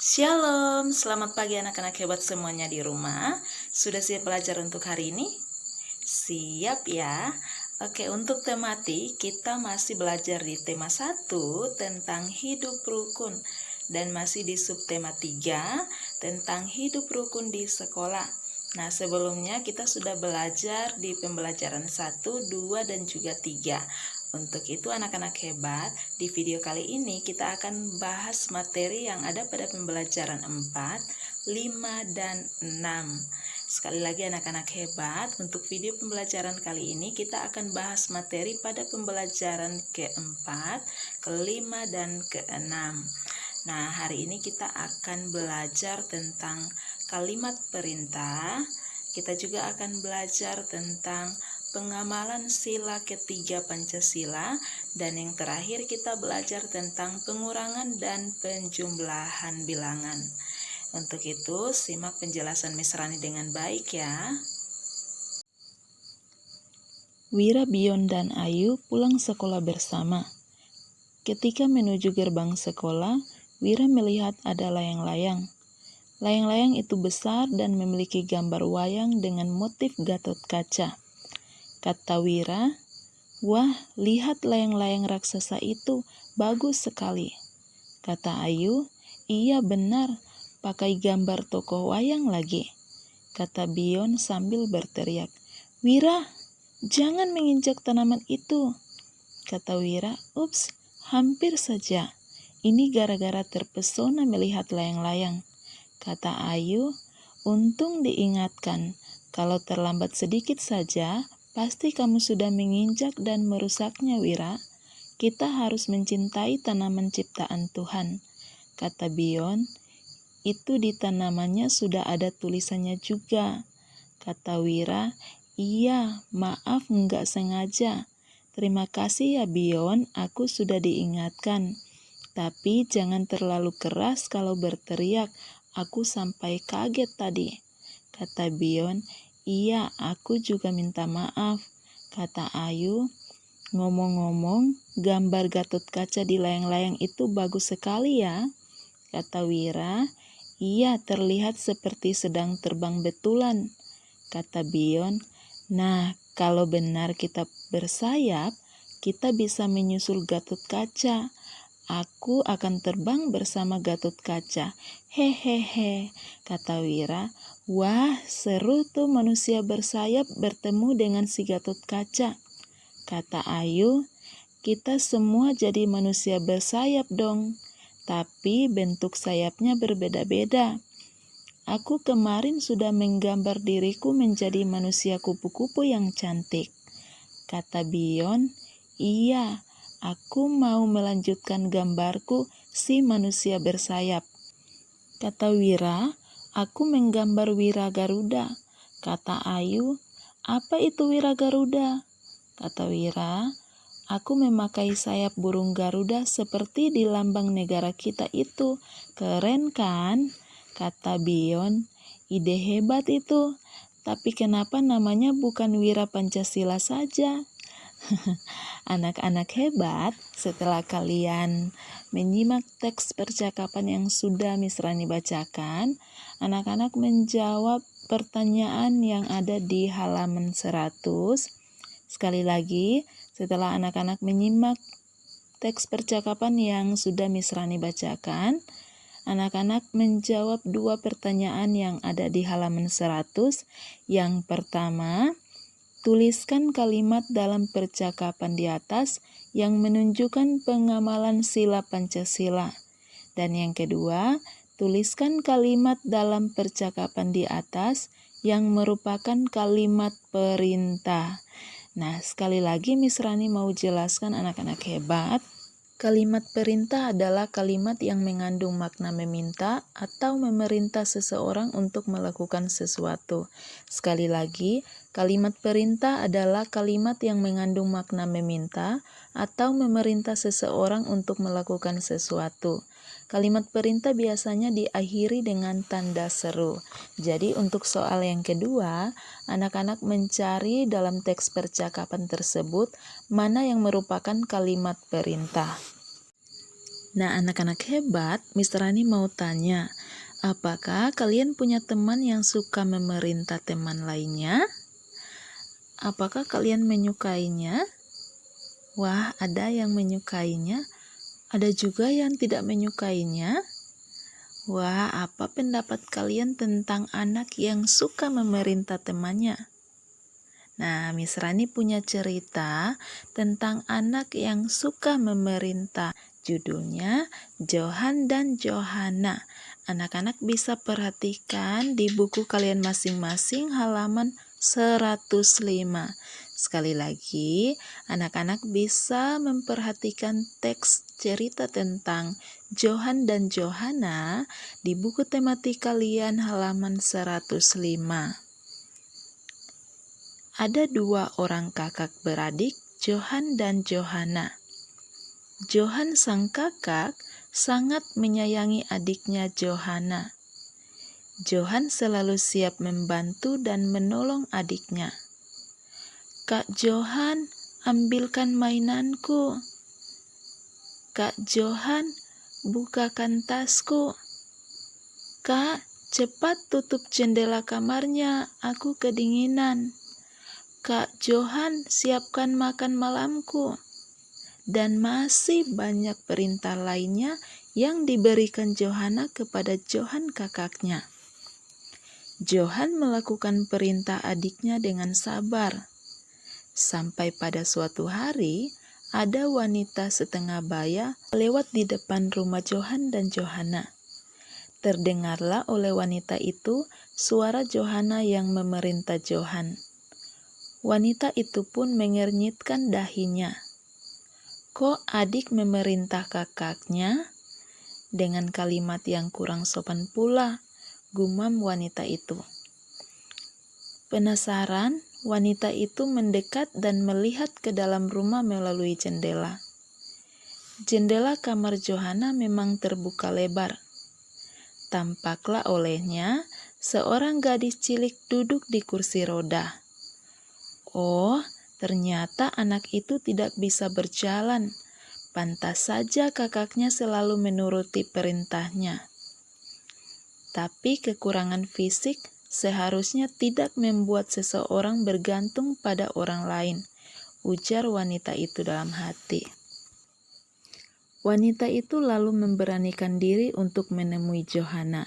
Shalom, selamat pagi anak-anak hebat semuanya di rumah. Sudah siap belajar untuk hari ini? Siap ya? Oke, untuk tematik kita masih belajar di tema 1 tentang hidup rukun dan masih di subtema 3 tentang hidup rukun di sekolah. Nah, sebelumnya kita sudah belajar di pembelajaran 1, 2, dan juga 3. Untuk itu anak-anak hebat, di video kali ini kita akan bahas materi yang ada pada pembelajaran 4, 5, dan 6. Sekali lagi anak-anak hebat, untuk video pembelajaran kali ini kita akan bahas materi pada pembelajaran keempat, kelima, dan keenam. Nah, hari ini kita akan belajar tentang kalimat perintah. Kita juga akan belajar tentang pengamalan sila ketiga Pancasila, dan yang terakhir kita belajar tentang pengurangan dan penjumlahan bilangan. Untuk itu, simak penjelasan Miss Rani dengan baik ya. Wira, Bion, dan Ayu pulang sekolah bersama. Ketika menuju gerbang sekolah, Wira melihat ada layang-layang. Layang-layang itu besar dan memiliki gambar wayang dengan motif Gatot Kaca. Kata Wira, "Wah, lihat layang-layang raksasa itu, bagus sekali." Kata Ayu, "Iya benar, pakai gambar tokoh wayang lagi." Kata Bion sambil berteriak, "Wira, jangan menginjak tanaman itu." Kata Wira, "Ups, hampir saja. Ini gara-gara terpesona melihat layang-layang." Kata Ayu, "Untung diingatkan. Kalau terlambat sedikit saja, pasti kamu sudah menginjak dan merusaknya, Wira. Kita harus mencintai tanaman ciptaan Tuhan." Kata Bion, "Itu di tanamannya sudah ada tulisannya juga." Kata Wira, "Iya, maaf nggak sengaja. Terima kasih ya Bion, aku sudah diingatkan. Tapi jangan terlalu keras kalau berteriak, aku sampai kaget tadi." Kata Bion, "Iya, aku juga minta maaf." Kata Ayu, "Ngomong-ngomong, gambar Gatot Kaca di layang-layang itu bagus sekali ya." Kata Wira, "Iya, terlihat seperti sedang terbang betulan." Kata Bion, "Nah, kalau benar kita bersayap, kita bisa menyusul Gatot Kaca. Aku akan terbang bersama Gatot Kaca. Hehehe." Kata Wira, "Wah, seru tuh manusia bersayap bertemu dengan si Gatot Kaca." Kata Ayu, "Kita semua jadi manusia bersayap dong. Tapi bentuk sayapnya berbeda-beda. Aku kemarin sudah menggambar diriku menjadi manusia kupu-kupu yang cantik." Kata Bion, "Iya, aku mau melanjutkan gambarku si manusia bersayap." Kata Wira, "Aku menggambar Wira Garuda." Kata Ayu, "Apa itu Wira Garuda?" Kata Wira, "Aku memakai sayap burung Garuda seperti di lambang negara kita itu. Keren kan?" Kata Bion, "Ide hebat itu. Tapi kenapa namanya bukan Wira Pancasila saja?" Anak-anak hebat, setelah kalian menyimak teks percakapan yang sudah Miss Rani bacakan, anak-anak menjawab pertanyaan yang ada di halaman 100. Sekali lagi, setelah anak-anak menyimak teks percakapan yang sudah Miss Rani bacakan, anak-anak menjawab 2 pertanyaan yang ada di halaman 100. Yang pertama, tuliskan kalimat dalam percakapan di atas yang menunjukkan pengamalan sila Pancasila. Dan yang kedua, tuliskan kalimat dalam percakapan di atas yang merupakan kalimat perintah. Nah, sekali lagi Miss Rani mau jelaskan anak-anak hebat. Kalimat perintah adalah kalimat yang mengandung makna meminta atau memerintah seseorang untuk melakukan sesuatu. Sekali lagi, kalimat perintah adalah kalimat yang mengandung makna meminta atau memerintah seseorang untuk melakukan sesuatu. Kalimat perintah biasanya diakhiri dengan tanda seru. Jadi untuk soal yang kedua, anak-anak mencari dalam teks percakapan tersebut mana yang merupakan kalimat perintah. Nah, anak-anak hebat, Mister Rani mau tanya, apakah kalian punya teman yang suka memerintah teman lainnya? Apakah kalian menyukainya? Wah, ada yang menyukainya, ada juga yang tidak menyukainya. Wah, apa pendapat kalian tentang anak yang suka memerintah temannya? Nah, Miss Rani punya cerita tentang anak yang suka memerintah. Judulnya Johan dan Johana. Anak-anak bisa perhatikan di buku kalian masing-masing halaman 105. Sekali lagi, anak-anak bisa memperhatikan teks cerita tentang Johan dan Johana di buku tematik kalian halaman 105. Ada dua orang kakak beradik, Johan dan Johana. Johan sang kakak sangat menyayangi adiknya Johana. Johan selalu siap membantu dan menolong adiknya. Kak Johan, ambilkan mainanku. Kak Johan, bukakan tasku. Kak, cepat tutup jendela kamarnya, aku kedinginan. Kak Johan, siapkan makan malamku. Dan masih banyak perintah lainnya yang diberikan Johana kepada Johan kakaknya. Johan melakukan perintah adiknya dengan sabar. Sampai pada suatu hari, ada wanita setengah baya lewat di depan rumah Johan dan Johana. Terdengarlah oleh wanita itu suara Johana yang memerintah Johan. Wanita itu pun mengernyitkan dahinya. Kok adik memerintah kakaknya? Dengan kalimat yang kurang sopan pula, gumam wanita itu. Penasaran, wanita itu mendekat dan melihat ke dalam rumah melalui jendela. Jendela kamar Johana memang terbuka lebar. Tampaklah olehnya seorang gadis cilik duduk di kursi roda. Oh, ternyata anak itu tidak bisa berjalan. Pantas saja kakaknya selalu menuruti perintahnya. Tapi kekurangan fisik seharusnya tidak membuat seseorang bergantung pada orang lain, ujar wanita itu dalam hati. Wanita itu lalu memberanikan diri untuk menemui Johana.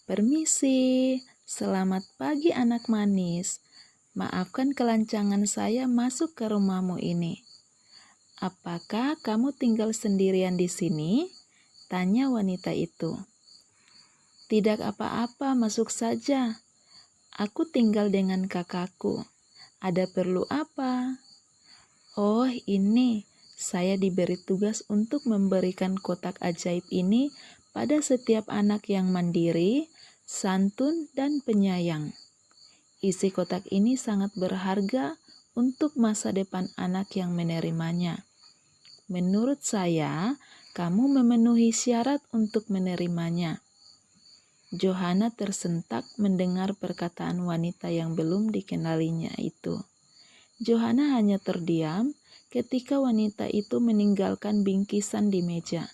Permisi, selamat pagi anak manis. Maafkan kelancangan saya masuk ke rumahmu ini. Apakah kamu tinggal sendirian di sini? Tanya wanita itu. Tidak apa-apa, masuk saja. Aku tinggal dengan kakakku. Ada perlu apa? Oh, ini. Saya diberi tugas untuk memberikan kotak ajaib ini pada setiap anak yang mandiri, santun, dan penyayang. Isi kotak ini sangat berharga untuk masa depan anak yang menerimanya. Menurut saya, kamu memenuhi syarat untuk menerimanya. Johana tersentak mendengar perkataan wanita yang belum dikenalinya itu. Johana hanya terdiam ketika wanita itu meninggalkan bingkisan di meja.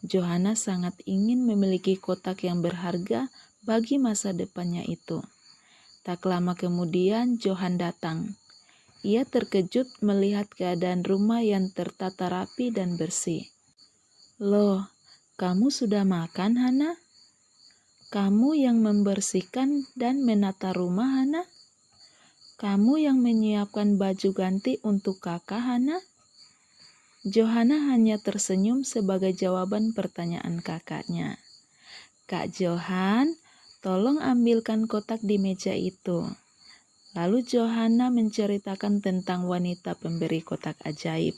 Johana sangat ingin memiliki kotak yang berharga bagi masa depannya itu. Tak lama kemudian Johan datang. Ia terkejut melihat keadaan rumah yang tertata rapi dan bersih. Loh, kamu sudah makan, Hana? Kamu yang membersihkan dan menata rumah, Hana? Kamu yang menyiapkan baju ganti untuk kakak, Hana? Johana hanya tersenyum sebagai jawaban pertanyaan kakaknya. Kak Johan, tolong ambilkan kotak di meja itu. Lalu Johana menceritakan tentang wanita pemberi kotak ajaib.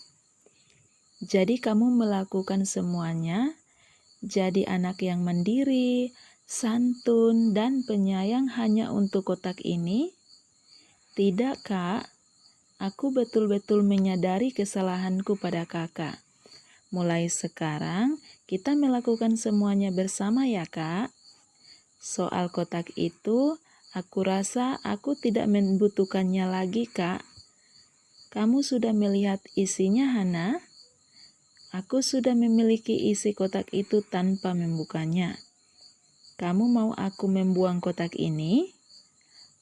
Jadi kamu melakukan semuanya, jadi anak yang mandiri, santun, dan penyayang hanya untuk kotak ini? Tidak, Kak. Aku betul-betul menyadari kesalahanku pada kakak. Mulai sekarang, kita melakukan semuanya bersama ya, Kak. Soal kotak itu, aku rasa aku tidak membutuhkannya lagi, Kak. Kamu sudah melihat isinya, Hana? Aku sudah memiliki isi kotak itu tanpa membukanya. Kamu mau aku membuang kotak ini?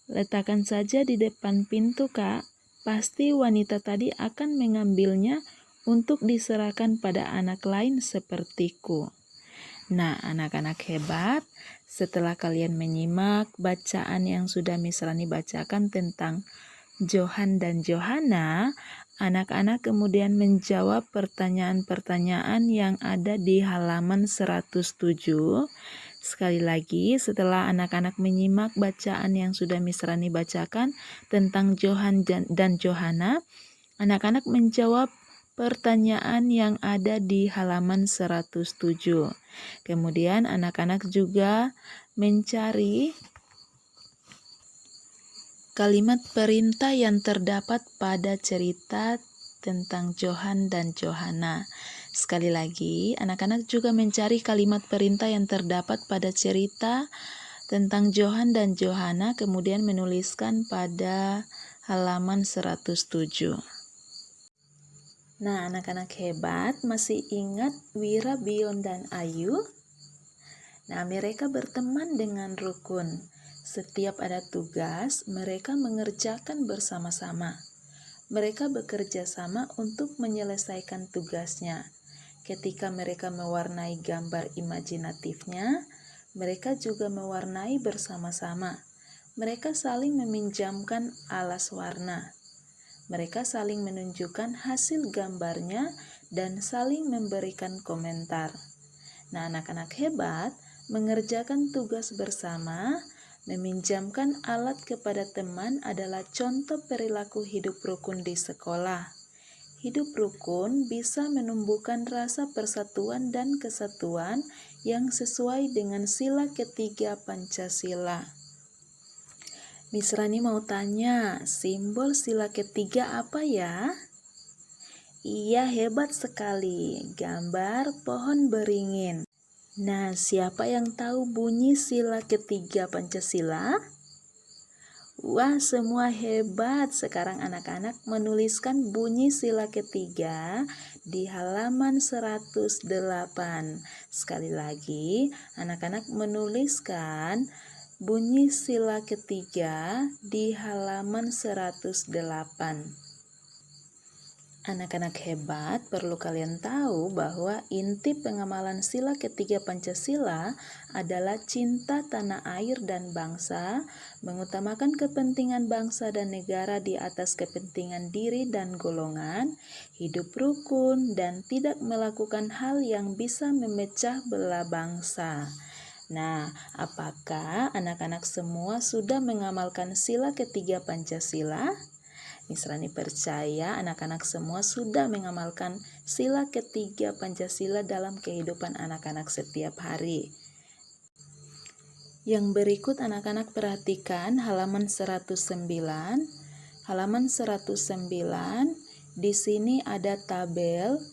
Letakkan saja di depan pintu, Kak. Pasti wanita tadi akan mengambilnya untuk diserahkan pada anak lain sepertiku. Nah, anak-anak hebat, setelah kalian menyimak bacaan yang sudah Miss Rani bacakan tentang Johan dan Johana, anak-anak kemudian menjawab pertanyaan-pertanyaan yang ada di halaman 107. Sekali lagi, setelah anak-anak menyimak bacaan yang sudah Miss Rani bacakan tentang Johan dan Johana, anak-anak menjawab pertanyaan yang ada di halaman 107. Kemudian anak-anak juga mencari kalimat perintah yang terdapat pada cerita tentang Johan dan Johana. Sekali lagi, anak-anak juga mencari kalimat perintah yang terdapat pada cerita tentang Johan dan Johana, kemudian menuliskan pada halaman 107. Nah, anak-anak hebat, masih ingat Wira, Bion, dan Ayu? Nah, mereka berteman dengan rukun. Setiap ada tugas, mereka mengerjakan bersama-sama. Mereka bekerja sama untuk menyelesaikan tugasnya. Ketika mereka mewarnai gambar imajinatifnya, mereka juga mewarnai bersama-sama. Mereka saling meminjamkan alas warna. Mereka saling menunjukkan hasil gambarnya dan saling memberikan komentar. Nah, anak-anak hebat mengerjakan tugas bersama, meminjamkan alat kepada teman adalah contoh perilaku hidup rukun di sekolah. Hidup rukun bisa menumbuhkan rasa persatuan dan kesatuan yang sesuai dengan sila ketiga Pancasila. Miss Rani mau tanya, simbol sila ketiga apa ya? Iya, hebat sekali. Gambar pohon beringin. Nah, siapa yang tahu bunyi sila ketiga Pancasila? Wah, semua hebat. Sekarang anak-anak menuliskan bunyi sila ketiga di halaman 108. Sekali lagi, anak-anak menuliskan bunyi sila ketiga di halaman 108. Anak-anak hebat, perlu kalian tahu bahwa inti pengamalan sila ketiga Pancasila adalah cinta tanah air dan bangsa, mengutamakan kepentingan bangsa dan negara di atas kepentingan diri dan golongan, hidup rukun, dan tidak melakukan hal yang bisa memecah belah bangsa. Nah, apakah anak-anak semua sudah mengamalkan sila ketiga Pancasila? Miss Rani percaya anak-anak semua sudah mengamalkan sila ketiga Pancasila dalam kehidupan anak-anak setiap hari. Yang berikut anak-anak perhatikan halaman 109. Halaman 109, di sini ada tabel.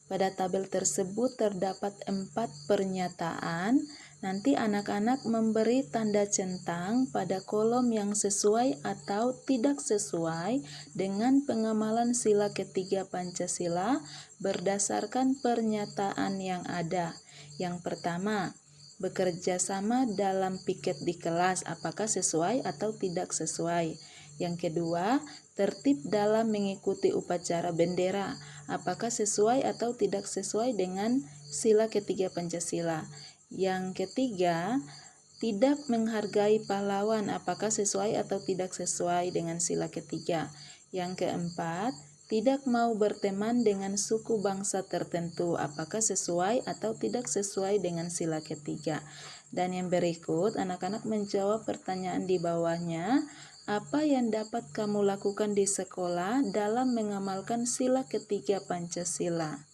Pada tabel tersebut terdapat 4 pernyataan. Nanti anak-anak memberi tanda centang pada kolom yang sesuai atau tidak sesuai dengan pengamalan sila ketiga Pancasila berdasarkan pernyataan yang ada. Yang pertama, bekerja sama dalam piket di kelas, apakah sesuai atau tidak sesuai. Yang kedua, tertib dalam mengikuti upacara bendera, apakah sesuai atau tidak sesuai dengan sila ketiga Pancasila. Yang ketiga, tidak menghargai pahlawan, apakah sesuai atau tidak sesuai dengan sila ketiga. Yang keempat, tidak mau berteman dengan suku bangsa tertentu, apakah sesuai atau tidak sesuai dengan sila ketiga. Dan yang berikut, anak-anak menjawab pertanyaan di bawahnya. Apa yang dapat kamu lakukan di sekolah dalam mengamalkan sila ketiga Pancasila?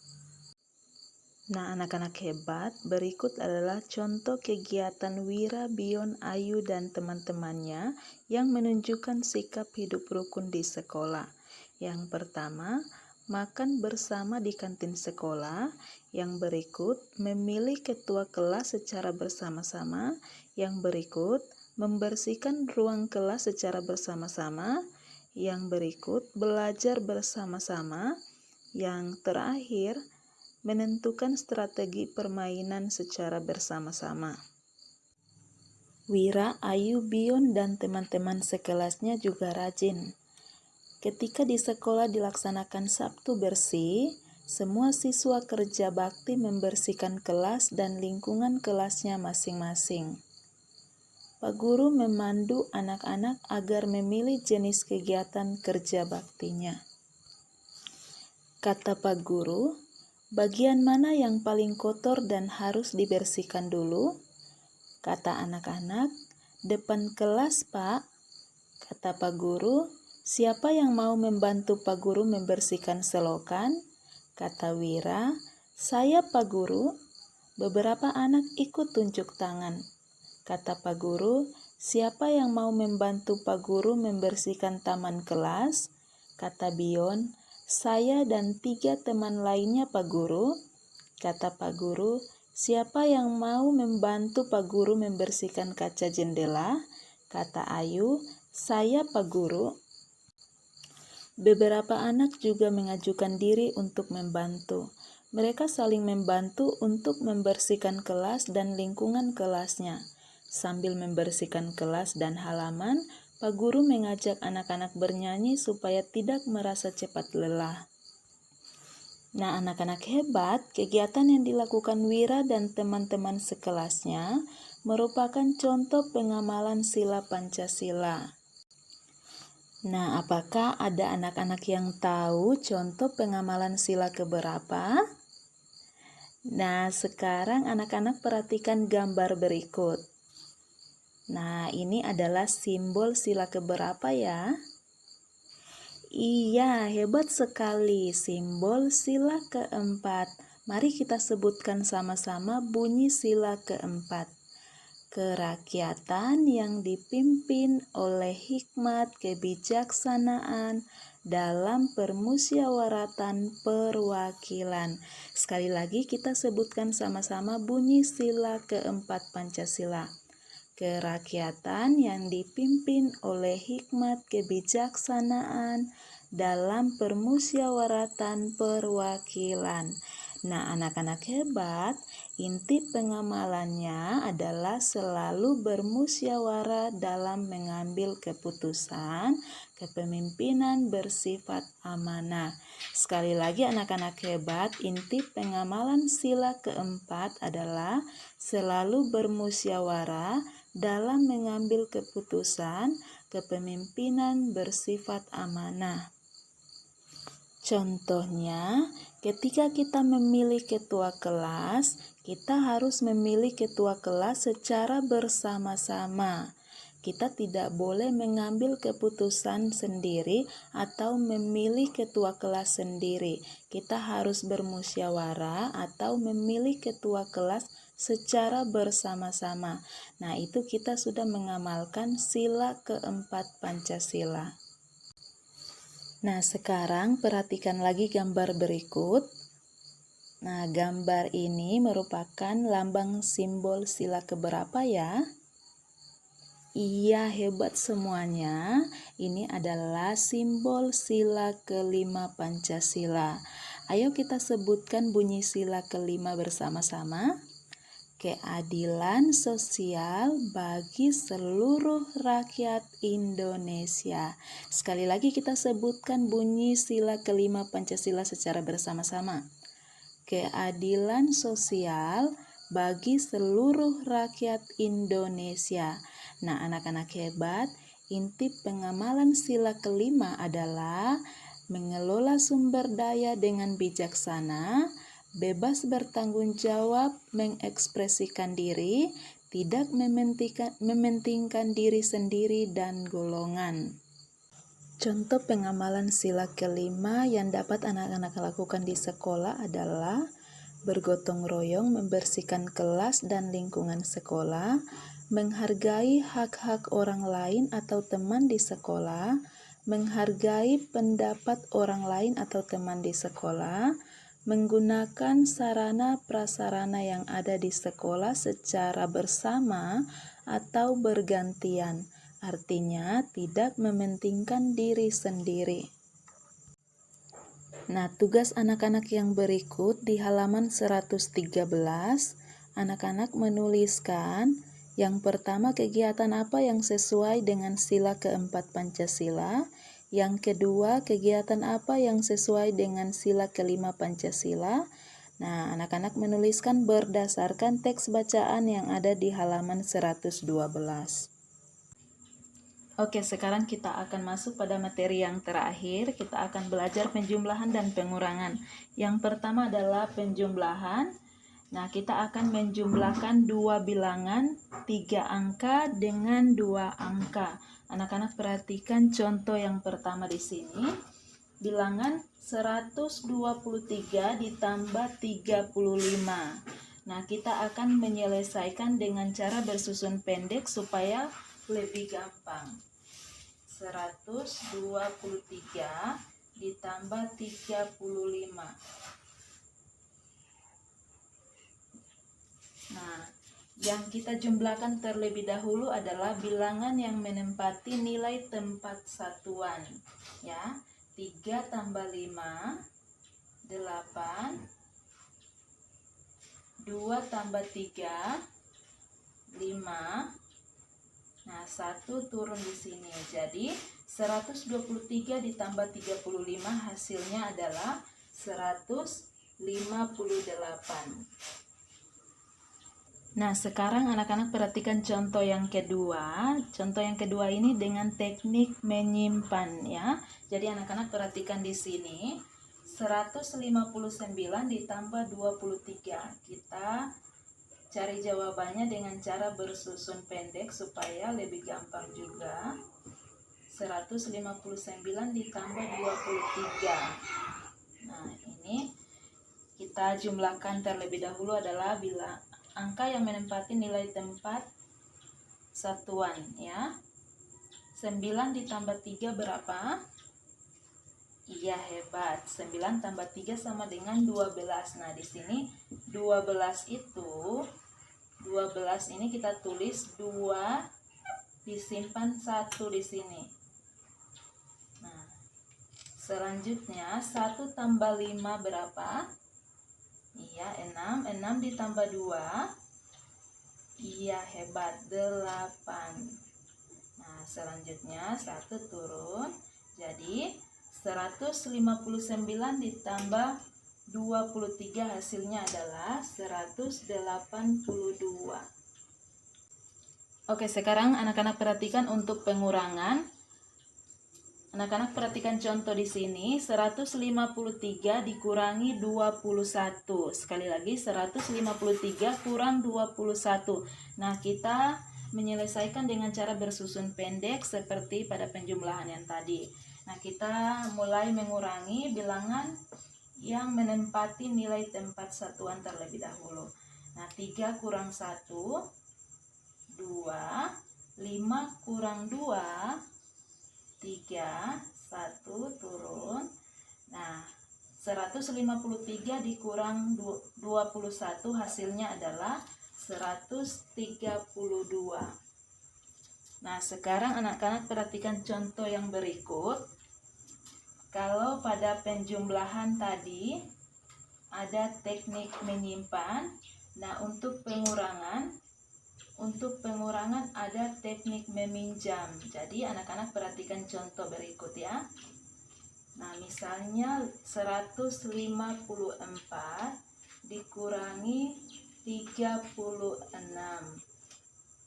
Nah, anak-anak hebat, berikut adalah contoh kegiatan Wira, Bion, Ayu, dan teman-temannya yang menunjukkan sikap hidup rukun di sekolah. Yang pertama, makan bersama di kantin sekolah. Yang berikut, memilih ketua kelas secara bersama-sama. Yang berikut, membersihkan ruang kelas secara bersama-sama. Yang berikut, belajar bersama-sama. Yang terakhir, menentukan strategi permainan secara bersama-sama. Wira, Ayu, Bion, dan teman-teman sekelasnya juga rajin. Ketika di sekolah dilaksanakan Sabtu bersih, semua siswa kerja bakti membersihkan kelas dan lingkungan kelasnya masing-masing. Pak Guru memandu anak-anak agar memilih jenis kegiatan kerja baktinya. Kata Pak Guru, bagian mana yang paling kotor dan harus dibersihkan dulu? Kata anak-anak, depan kelas, Pak. Kata Pak Guru, siapa yang mau membantu Pak Guru membersihkan selokan? Kata Wira, saya Pak Guru. Beberapa anak ikut tunjuk tangan. Kata Pak Guru, siapa yang mau membantu Pak Guru membersihkan taman kelas? Kata Bion, saya dan 3 teman lainnya Pak Guru. Kata Pak Guru, siapa yang mau membantu Pak Guru membersihkan kaca jendela? Kata Ayu, saya Pak Guru. Beberapa anak juga mengajukan diri untuk membantu. Mereka saling membantu untuk membersihkan kelas dan lingkungan kelasnya. Sambil membersihkan kelas dan halaman, Pak Guru mengajak anak-anak bernyanyi supaya tidak merasa cepat lelah. Nah, anak-anak hebat, kegiatan yang dilakukan Wira dan teman-teman sekelasnya merupakan contoh pengamalan sila Pancasila. Nah, apakah ada anak-anak yang tahu contoh pengamalan sila keberapa? Nah, sekarang anak-anak perhatikan gambar berikut. Nah, ini adalah simbol sila keberapa ya? Iya, hebat sekali. Simbol sila keempat. Mari kita sebutkan sama-sama bunyi sila keempat. Kerakyatan yang dipimpin oleh hikmat kebijaksanaan dalam permusyawaratan perwakilan. Sekali lagi kita sebutkan sama-sama bunyi sila keempat Pancasila. Kerakyatan yang dipimpin oleh hikmat kebijaksanaan dalam permusyawaratan perwakilan. Nah, anak-anak hebat, inti pengamalannya adalah selalu bermusyawarah dalam mengambil keputusan. Kepemimpinan bersifat amanah. Sekali lagi anak-anak hebat, inti pengamalan sila keempat adalah selalu bermusyawarah dalam mengambil keputusan. Kepemimpinan bersifat amanah. Contohnya, ketika kita memilih ketua kelas, kita harus memilih ketua kelas secara bersama-sama. Kita tidak boleh mengambil keputusan sendiri atau memilih ketua kelas sendiri. Kita harus bermusyawarah atau memilih ketua kelas secara bersama-sama. Nah, itu kita sudah mengamalkan sila keempat Pancasila. Nah, sekarang perhatikan lagi gambar berikut. Nah, gambar ini merupakan lambang simbol sila keberapa ya? Iya, hebat semuanya. Ini adalah simbol sila kelima Pancasila. Ayo kita sebutkan bunyi sila kelima bersama-sama. Keadilan sosial bagi seluruh rakyat Indonesia. Sekali lagi kita sebutkan bunyi sila kelima Pancasila secara bersama-sama. Keadilan sosial bagi seluruh rakyat Indonesia. Nah, anak-anak hebat, inti pengamalan sila kelima adalah mengelola sumber daya dengan bijaksana, bebas bertanggung jawab, mengekspresikan diri, tidak mementingkan diri sendiri dan golongan. Contoh pengamalan sila kelima yang dapat anak-anak lakukan di sekolah adalah bergotong royong membersihkan kelas dan lingkungan sekolah, menghargai hak-hak orang lain atau teman di sekolah, menghargai pendapat orang lain atau teman di sekolah, menggunakan sarana prasarana yang ada di sekolah secara bersama atau bergantian, artinya tidak mementingkan diri sendiri. Nah, tugas anak-anak yang berikut di halaman 113, anak-anak menuliskan yang pertama kegiatan apa yang sesuai dengan sila keempat Pancasila, yang kedua kegiatan apa yang sesuai dengan sila kelima Pancasila. Nah, anak-anak menuliskan berdasarkan teks bacaan yang ada di halaman 112. Oke, sekarang kita akan masuk pada materi yang terakhir. Kita akan belajar penjumlahan dan pengurangan. Yang pertama adalah penjumlahan. Nah, kita akan menjumlahkan dua bilangan, 3 angka dengan 2 angka. Anak-anak perhatikan contoh yang pertama di sini. Bilangan 123 ditambah 35. Nah, kita akan menyelesaikan dengan cara bersusun pendek supaya lebih gampang. 123 ditambah 35. Nah, yang kita jumlahkan terlebih dahulu adalah bilangan yang menempati nilai tempat satuan. Ya, 3 tambah 5, 8. 2 tambah 3, 5. Nah, 1 turun di sini. Jadi, 123 ditambah 35 hasilnya adalah 158. Nah, sekarang anak-anak perhatikan contoh yang kedua. Contoh yang kedua ini dengan teknik menyimpan ya. Jadi anak-anak perhatikan di sini. 159 ditambah 23. Kita cari jawabannya dengan cara bersusun pendek supaya lebih gampang juga. 159 ditambah 23. Nah, ini kita jumlahkan terlebih dahulu adalah bila angka yang menempati nilai tempat satuan ya. 9 ditambah 3 berapa? Iya, hebat. 9 tambah 3 sama dengan 12. Nah, di sini 12 ini kita tulis 2 disimpan 1 di sini. Nah, selanjutnya 1 tambah 5 berapa? Iya, 6. 6 ditambah 2. Iya, hebat. 8. Nah, selanjutnya 1 turun. Jadi 159 ditambah 23 hasilnya adalah 182. Oke, sekarang anak-anak perhatikan untuk pengurangan. Anak-anak perhatikan contoh di sini, 153 dikurangi 21. Sekali lagi, 153 kurang 21. Nah, kita menyelesaikan dengan cara bersusun pendek seperti pada penjumlahan yang tadi. Nah, kita mulai mengurangi bilangan yang menempati nilai tempat satuan terlebih dahulu. Nah, 3 kurang 1, 2, 5 kurang 2, 3, 1 turun. Nah, 153 dikurang 21 hasilnya adalah 132. Nah, sekarang anak-anak perhatikan contoh yang berikut. Kalau pada penjumlahan tadi ada teknik menyimpan, nah untuk pengurangan ada teknik meminjam. Jadi anak-anak perhatikan contoh berikut ya. Nah, misalnya 154 dikurangi 36.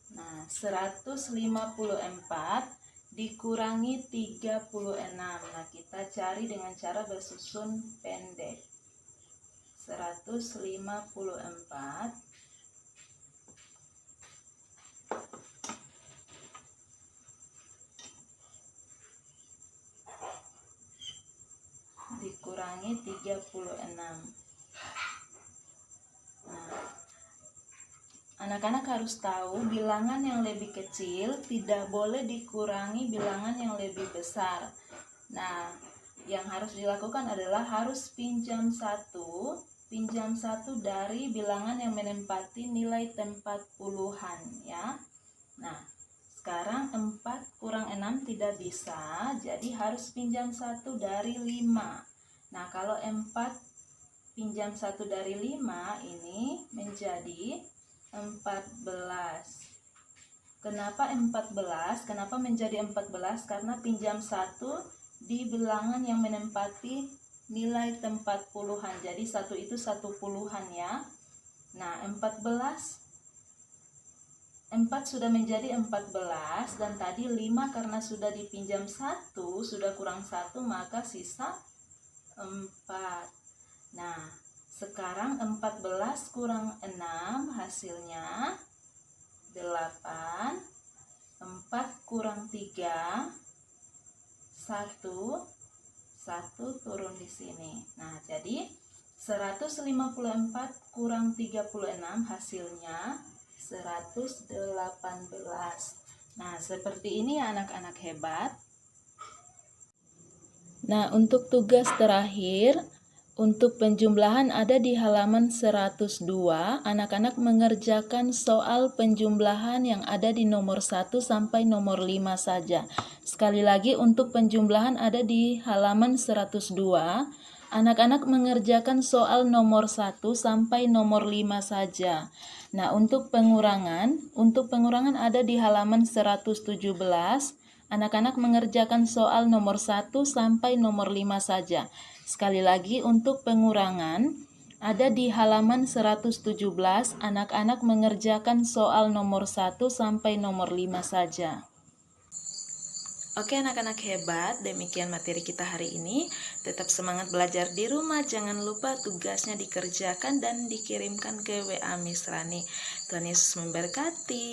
Nah, 154 dikurangi 36. Nah, kita cari dengan cara bersusun pendek. 154 dikurangi 36. Nah, anak-anak harus tahu bilangan yang lebih kecil tidak boleh dikurangi bilangan yang lebih besar. Nah, yang harus dilakukan adalah harus pinjam satu dari bilangan yang menempati nilai tempat puluhan ya. Nah, sekarang 4 kurang 6 tidak bisa, jadi harus pinjam 1 dari 5. Nah, kalau 4 pinjam 1 dari 5 ini menjadi 14. Kenapa 14? Kenapa menjadi 14? Karena pinjam 1 di bilangan yang menempati nilai tempat puluhan. Jadi 1 itu 1 puluhan ya. Nah, 4 sudah menjadi 14 dan tadi 5 karena sudah dipinjam 1, sudah kurang 1, maka sisa 4. Nah, sekarang 14 kurang 6 hasilnya 8. 4 kurang 3 1 turun di sini. Nah, jadi 154 kurang 36 hasilnya 118. Nah, seperti ini ya anak-anak hebat. Nah, untuk tugas terakhir, untuk penjumlahan ada di halaman 102. Anak-anak mengerjakan soal penjumlahan yang ada di nomor 1 sampai nomor 5 saja. Sekali lagi, untuk penjumlahan ada di halaman 102. Anak-anak mengerjakan soal nomor 1 sampai nomor 5 saja. Nah, untuk pengurangan ada di halaman 117. Anak-anak mengerjakan soal nomor 1 sampai nomor 5 saja. Sekali lagi, untuk pengurangan ada di halaman 117. Anak-anak mengerjakan soal nomor 1 sampai nomor 5 saja. Oke anak-anak hebat, demikian materi kita hari ini. Tetap semangat belajar di rumah, jangan lupa tugasnya dikerjakan dan dikirimkan ke WA Miss Rani. Tuhan Yesus memberkati.